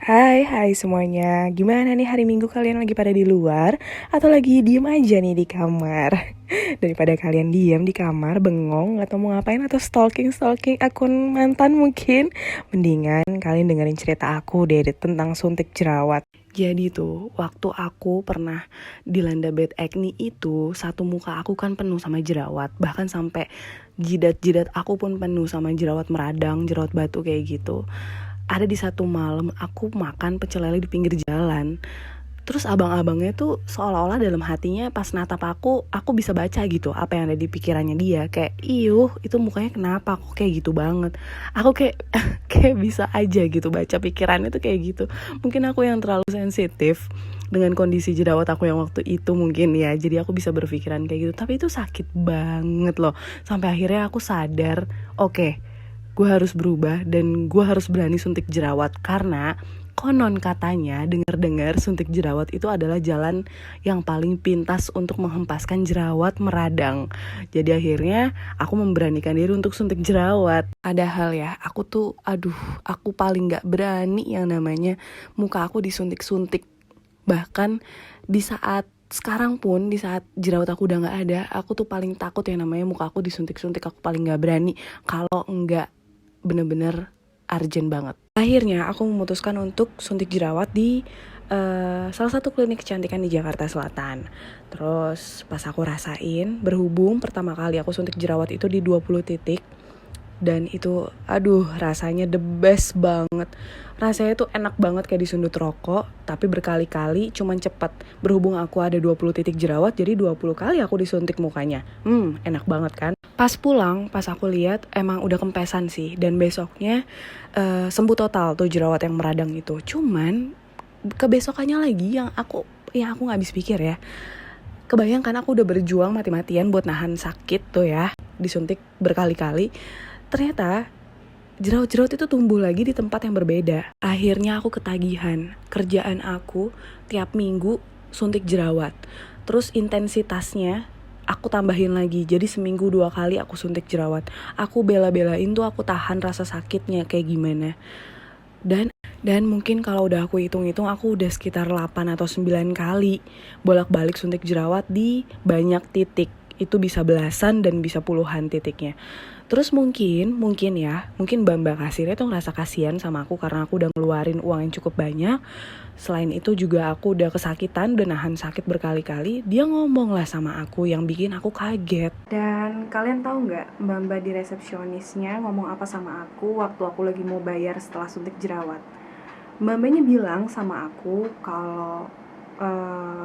Hai semuanya. Gimana nih hari Minggu kalian lagi pada di luar atau lagi diem aja nih di kamar? Daripada kalian diem di kamar bengong atau mau ngapain atau stalking akun mantan mungkin, mendingan kalian dengerin cerita aku deh tentang suntik jerawat. Jadi tuh, waktu aku pernah dilanda bad acne itu, satu muka aku kan penuh sama jerawat. Bahkan sampai jidat-jidat aku pun penuh sama jerawat meradang, jerawat batu kayak gitu. Ada di satu malam aku makan pecel lele di pinggir jalan. Terus abang-abangnya tuh seolah-olah dalam hatinya pas natap aku bisa baca gitu apa yang ada di pikirannya dia. Kayak, "Iyuh, itu mukanya kenapa kok kayak gitu banget?" Aku kayak kayak bisa aja gitu baca pikirannya tuh kayak gitu. Mungkin aku yang terlalu sensitif dengan kondisi jerawat aku yang waktu itu mungkin ya. Jadi aku bisa berpikiran kayak gitu. Tapi itu sakit banget loh. Sampai akhirnya aku sadar, oke, gue harus berubah dan gue harus berani suntik jerawat. Karena konon katanya dengar-dengar suntik jerawat itu adalah jalan yang paling pintas untuk menghempaskan jerawat meradang. Jadi akhirnya aku memberanikan diri untuk suntik jerawat. Padahal ya aku paling gak berani yang namanya muka aku disuntik-suntik. Bahkan di saat sekarang pun, di saat jerawat aku udah gak ada, aku tuh paling takut yang namanya muka aku disuntik-suntik. Aku paling gak berani kalau enggak bener-bener urgent banget. Akhirnya aku memutuskan untuk suntik jerawat di salah satu klinik kecantikan di Jakarta Selatan. Terus pas aku rasain, berhubung pertama kali aku suntik jerawat itu di 20 titik. Dan itu rasanya the best banget. Rasanya tuh enak banget kayak disundut rokok, tapi berkali-kali cuman cepet. Berhubung aku ada 20 titik jerawat, jadi 20 kali aku disuntik mukanya. Enak banget kan? Pas pulang, pas aku lihat emang udah kempesan sih. Dan besoknya sembuh total tuh jerawat yang meradang itu. Cuman kebesokannya lagi yang aku gak habis pikir ya. Kebayangkan aku udah berjuang mati-matian buat nahan sakit tuh ya, disuntik berkali-kali. Ternyata jerawat-jerawat itu tumbuh lagi di tempat yang berbeda. Akhirnya aku ketagihan. Kerjaan aku tiap minggu suntik jerawat. Terus intensitasnya aku tambahin lagi. Jadi seminggu 2 kali aku suntik jerawat. Aku bela-belain tuh aku tahan rasa sakitnya kayak gimana. Dan mungkin kalau udah aku hitung-hitung aku udah sekitar 8 atau 9 kali bolak-balik suntik jerawat di banyak titik. Itu bisa belasan dan bisa puluhan titiknya. Terus mungkin Mbak kasirnya tuh ngerasa kasihan sama aku karena aku udah ngeluarin uang yang cukup banyak. Selain itu juga aku udah kesakitan, udah nahan sakit berkali-kali. Dia ngomong lah sama aku yang bikin aku kaget. Dan kalian tahu nggak Mbak di resepsionisnya ngomong apa sama aku waktu aku lagi mau bayar setelah suntik jerawat? Mbaknya bilang sama aku kalau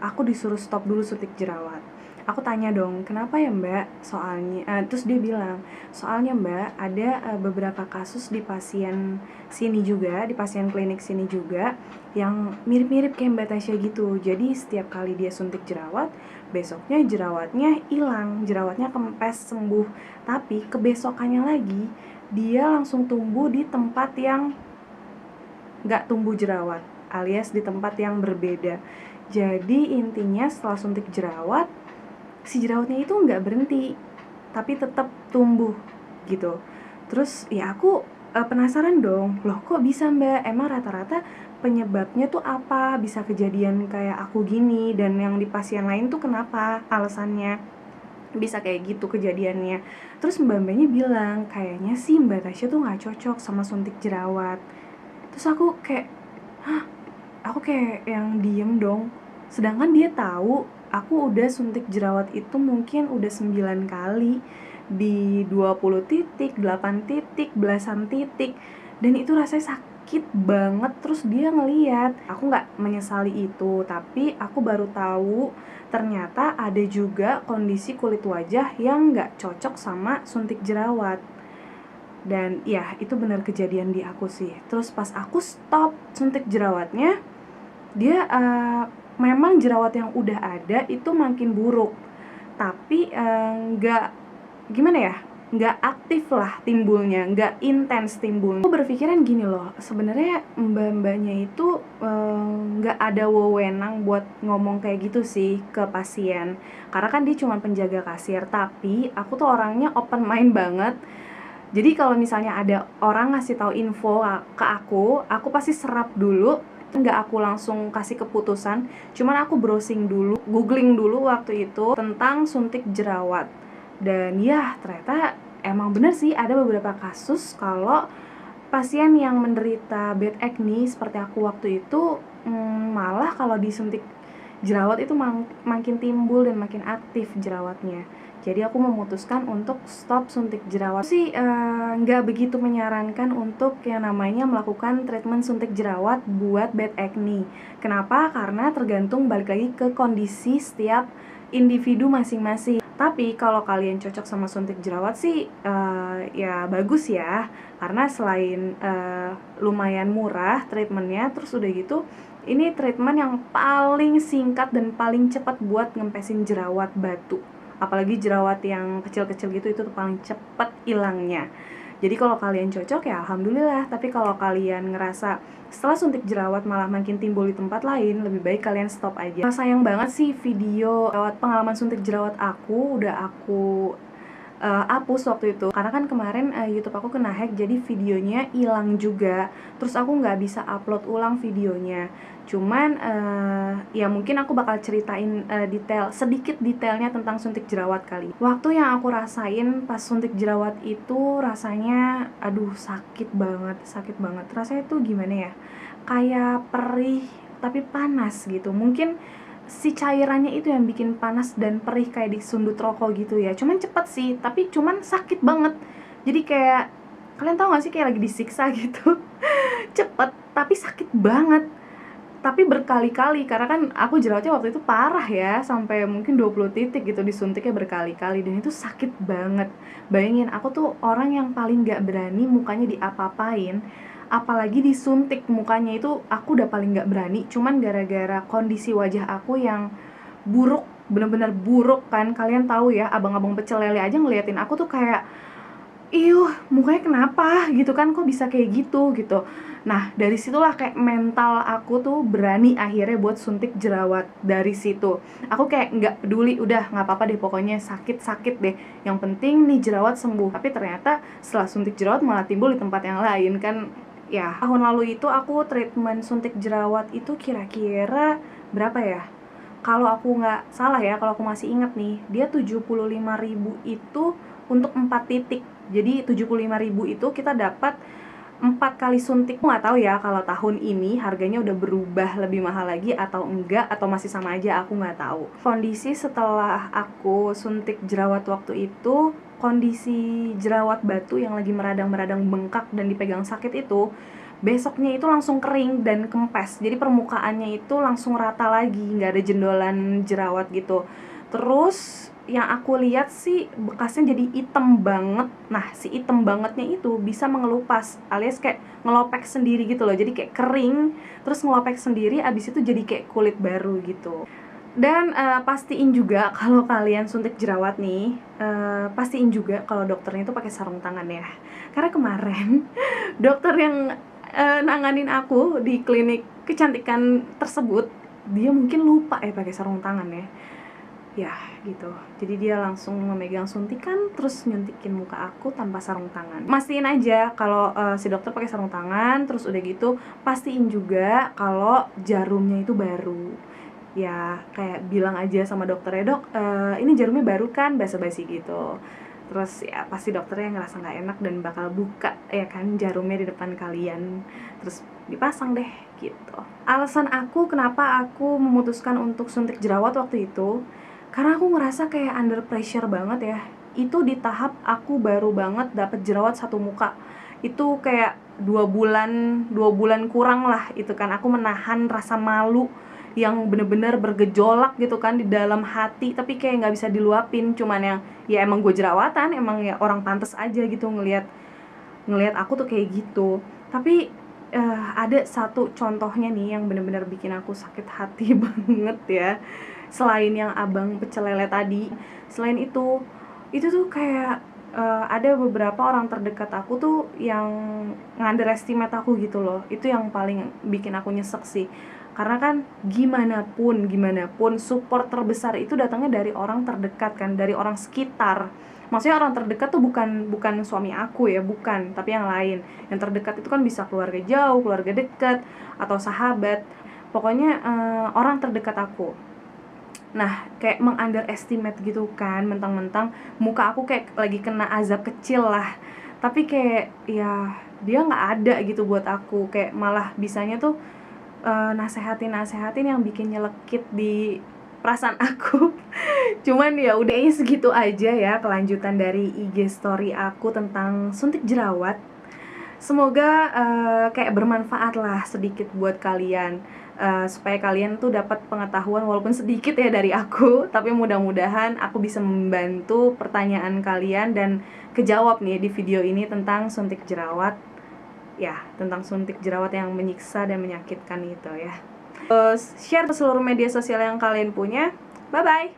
aku disuruh stop dulu suntik jerawat. Aku tanya dong, kenapa ya Mbak? Soalnya, terus dia bilang, soalnya Mbak ada beberapa kasus di pasien sini juga, di pasien klinik sini juga, yang mirip-mirip kayak Mbak Tasya gitu. Jadi setiap kali dia suntik jerawat, besoknya jerawatnya hilang, jerawatnya kempes sembuh. Tapi kebesokannya lagi, dia langsung tumbuh di tempat yang gak tumbuh jerawat, alias di tempat yang berbeda. Jadi intinya setelah suntik jerawat, si jerawatnya itu nggak berhenti, tapi tetap tumbuh gitu. Terus ya aku penasaran dong, loh kok bisa Mbak? Emang rata-rata penyebabnya tuh apa? Bisa kejadian kayak aku gini dan yang di pasien lain tuh kenapa? Alasannya bisa kayak gitu kejadiannya. Terus mbak-mbaknya bilang, kayaknya sih Mbak Tasya tuh nggak cocok sama suntik jerawat. Terus aku kayak, aku kayak yang diem dong. Sedangkan dia tahu aku udah suntik jerawat itu mungkin udah 9 kali di 20 titik, 8 titik, belasan titik. Dan itu rasanya sakit banget. Terus dia ngeliat, aku gak menyesali itu, tapi aku baru tahu ternyata ada juga kondisi kulit wajah yang gak cocok sama suntik jerawat. Dan ya itu benar kejadian di aku sih. Terus pas aku stop suntik jerawatnya, dia memang jerawat yang udah ada itu makin buruk, tapi nggak aktif lah timbulnya, nggak intens timbulnya. Aku berpikiran gini loh, sebenarnya mbak-mbaknya itu nggak ada wewenang buat ngomong kayak gitu sih ke pasien, karena kan dia cuma penjaga kasir. Tapi aku tuh orangnya open mind banget. Jadi kalau misalnya ada orang ngasih tahu info ke aku pasti serap dulu, nggak aku langsung kasih keputusan, cuman aku browsing dulu, googling dulu waktu itu tentang suntik jerawat. Dan ya ternyata emang bener sih ada beberapa kasus kalau pasien yang menderita bad acne seperti aku waktu itu, malah kalau disuntik jerawat itu makin timbul dan makin aktif jerawatnya. Jadi aku memutuskan untuk stop suntik jerawat. Sih nggak begitu menyarankan untuk yang namanya melakukan treatment suntik jerawat buat bad acne. Kenapa? Karena tergantung balik lagi ke kondisi setiap individu masing-masing. Tapi kalau kalian cocok sama suntik jerawat sih ya bagus ya. Karena selain lumayan murah treatmentnya, terus udah gitu ini treatment yang paling singkat dan paling cepat buat ngempesin jerawat batu. Apalagi jerawat yang kecil-kecil gitu, itu tuh paling cepat hilangnya. Jadi kalau kalian cocok ya alhamdulillah. Tapi kalau kalian ngerasa setelah suntik jerawat malah makin timbul di tempat lain, lebih baik kalian stop aja. Sayang banget sih video pengalaman suntik jerawat aku udah aku hapus waktu itu, karena kan kemarin YouTube aku kena hack, jadi videonya hilang juga. Terus aku nggak bisa upload ulang videonya. Cuman ya mungkin aku bakal ceritain sedikit detailnya tentang suntik jerawat kali. Waktu yang aku rasain pas suntik jerawat itu rasanya aduh sakit banget. Rasanya tuh gimana ya? Kayak perih tapi panas gitu. Mungkin si cairannya itu yang bikin panas dan perih kayak disundut rokok gitu ya. Cuman cepet sih, tapi cuman sakit banget. Jadi kayak kalian tahu gak sih kayak lagi disiksa gitu. Cepet tapi sakit banget. Tapi berkali-kali, karena kan aku jerawatnya waktu itu parah ya, sampai mungkin 20 titik gitu, disuntiknya berkali-kali dan itu sakit banget. Bayangin aku tuh orang yang paling gak berani mukanya diapa-apain, apalagi disuntik mukanya itu aku udah paling gak berani. Cuman gara-gara kondisi wajah aku yang buruk, bener-bener buruk kan. Kalian tahu ya, abang-abang pecel lele aja ngeliatin aku tuh kayak iyuh, mukanya kenapa gitu kan, kok bisa kayak gitu. Nah dari situlah kayak mental aku tuh berani akhirnya buat suntik jerawat. Dari situ aku kayak nggak peduli, udah nggak apa-apa deh, pokoknya sakit deh, yang penting nih jerawat sembuh. Tapi ternyata setelah suntik jerawat malah timbul di tempat yang lain kan. Ya tahun lalu itu aku treatment suntik jerawat itu kira-kira berapa ya, kalau aku nggak salah ya, kalau aku masih ingat nih, dia 75.000 itu untuk 4 titik. Jadi 75.000 itu kita dapat 4 kali suntik. Aku nggak tahu ya kalau tahun ini harganya udah berubah lebih mahal lagi atau enggak, atau masih sama aja, aku nggak tahu. Kondisi setelah aku suntik jerawat waktu itu, kondisi jerawat batu yang lagi meradang-meradang bengkak dan dipegang sakit itu, besoknya itu langsung kering dan kempes. Jadi permukaannya itu langsung rata lagi, nggak ada jendolan jerawat gitu. Terus yang aku lihat sih bekasnya jadi hitam banget. Nah si hitam bangetnya itu bisa mengelupas, alias kayak ngelopek sendiri gitu loh. Jadi kayak kering, terus ngelopek sendiri, abis itu jadi kayak kulit baru gitu. Dan pastiin juga kalau kalian suntik jerawat nih, pastiin juga kalau dokternya itu pakai sarung tangan ya. Karena kemarin dokter yang nanganin aku di klinik kecantikan tersebut, dia mungkin lupa pakai sarung tangan ya gitu. Jadi dia langsung memegang suntikan terus nyuntikin muka aku tanpa sarung tangan. Mastiin aja kalau si dokter pakai sarung tangan, terus udah gitu pastiin juga kalau jarumnya itu baru. Ya kayak bilang aja sama dokternya, dok ini jarumnya baru kan, basa-basi gitu. Terus ya pasti dokternya ngerasa nggak enak dan bakal buka ya kan jarumnya di depan kalian, terus dipasang deh gitu. Alasan aku kenapa aku memutuskan untuk suntik jerawat waktu itu, karena aku ngerasa kayak under pressure banget ya. Itu di tahap aku baru banget dapet jerawat satu muka. Itu kayak 2 bulan kurang lah itu kan. Aku menahan rasa malu yang bener-bener bergejolak gitu kan di dalam hati, tapi kayak nggak bisa diluapin. Cuman yang ya emang gue jerawatan, emang ya orang pantas aja gitu ngelihat aku tuh kayak gitu. Tapi ada satu contohnya nih yang bener-bener bikin aku sakit hati banget ya. Selain yang abang pecel lele tadi, selain itu tuh kayak ada beberapa orang terdekat aku tuh yang ngunderestimate aku gitu loh. Itu yang paling bikin aku nyesek sih. Karena kan gimana pun support terbesar itu datangnya dari orang terdekat kan, dari orang sekitar. Maksudnya orang terdekat tuh bukan suami aku ya, bukan, tapi yang lain. Yang terdekat itu kan bisa keluarga jauh, keluarga dekat, atau sahabat. Pokoknya orang terdekat aku. Nah, kayak meng-underestimate gitu kan, mentang-mentang muka aku kayak lagi kena azab kecil lah. Tapi kayak ya dia nggak ada gitu buat aku, kayak malah bisanya tuh nasehatin yang bikin nyelekit di perasaan aku. Cuman ya udahnya segitu aja ya kelanjutan dari IG story aku tentang suntik jerawat. Semoga kayak bermanfaat lah sedikit buat kalian, supaya kalian tuh dapat pengetahuan walaupun sedikit ya dari aku, tapi mudah-mudahan aku bisa membantu pertanyaan kalian dan kejawab nih di video ini tentang suntik jerawat. Ya, tentang suntik jerawat yang menyiksa dan menyakitkan itu ya. Terus share ke seluruh media sosial yang kalian punya. Bye bye.